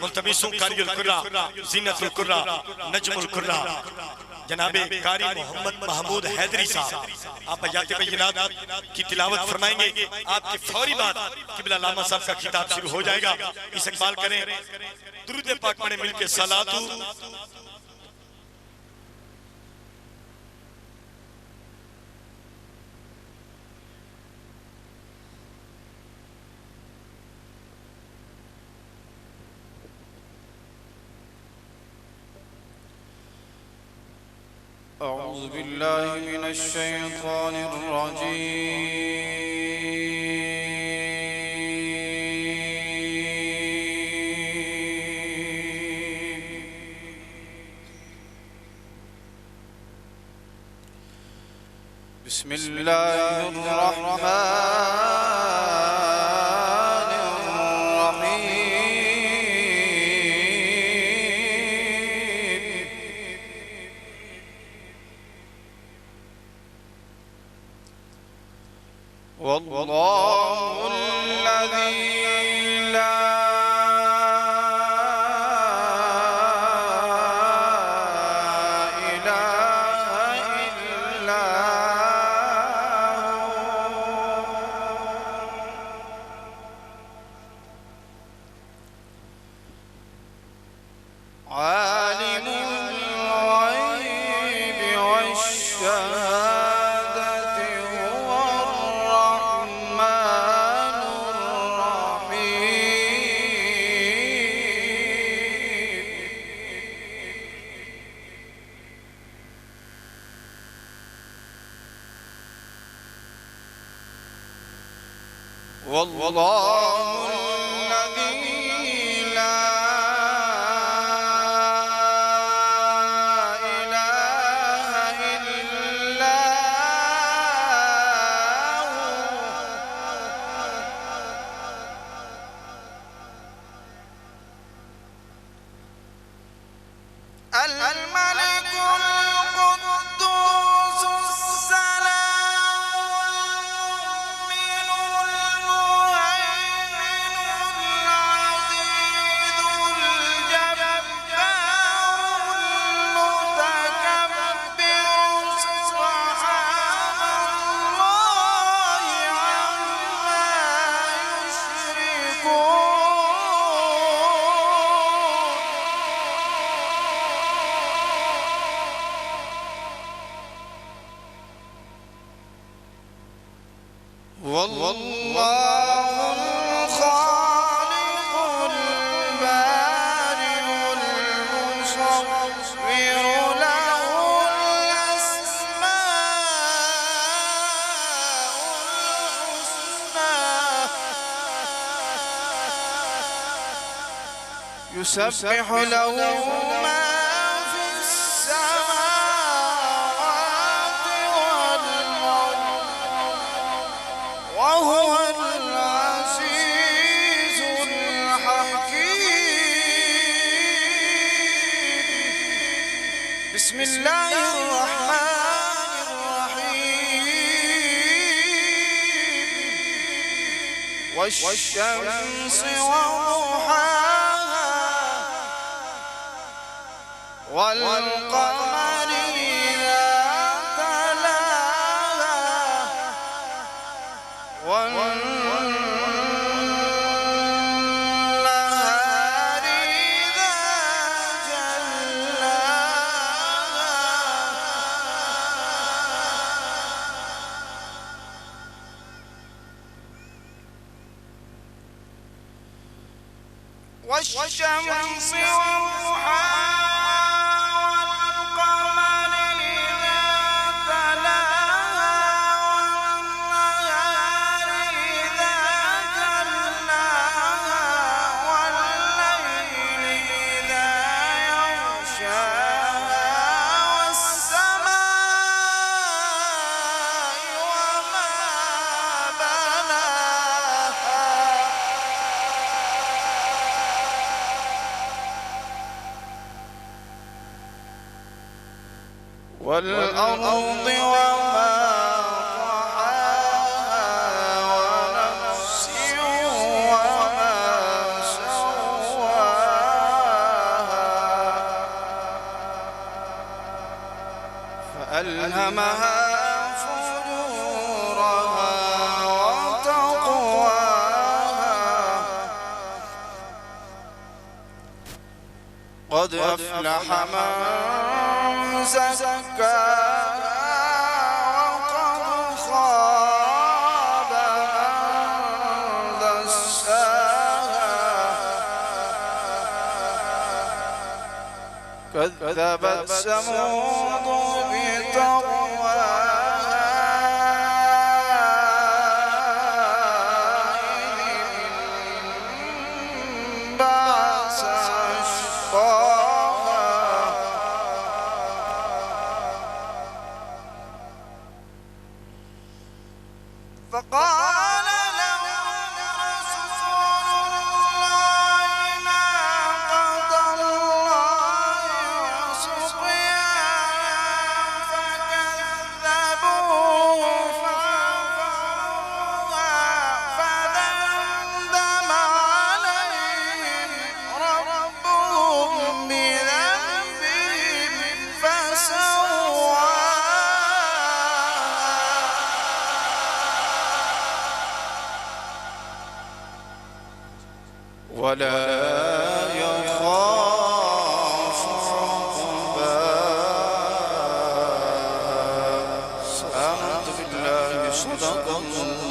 मुल्तमिसों कारियल कुर्रा ज़ीनतुल कुर्रा नजमुल कुर्रा जनाबे कारी मोहम्मद महमूद हैदरी साहब आप हयात बय्यिनात की तिलावत फरमाएंगे। आपके फौरी बाद किबला लामा साहब का खिताब शुरू हो जाएगा। इस्तकबाल करें, दुरूद पाक पढ़े मिलके सलातु أعوذ بالله من الشيطان الرجيم بسم الله الرحمن والله الذي لا إله إلا هو عالم الغيب والشهادة والله الذي لا إله إلا هو الملك القدوس والله الخالق البارئ المصور له الأسماء الحسنى يسبح له ما في السماوات والأرض وهو العزيز الحكيم. بسم الله الرحمن الرحيم والشمس وضحاها والقمر إذا تلاها والنهار إذا جلاها والشمس وضحاها والقمر إذا تلاها والنهار إذا جلاها والليل إذا يغشاها والسماء وما بناها والأرض وما طحاها ونفس وما سواها فألهمها فجورها وتقواها قد أفلح من زكاها وقد خاب من دساها كذبت ثمود بطغواها إذ انبعث أشقاها فقال لهم رسول الله ناقة الله وسقياها فكذبوه فعقروها فدمدم عليهم ربهم بذنبهم فسواها ولا يخاف عقباها. آمنت بالله صدق الله.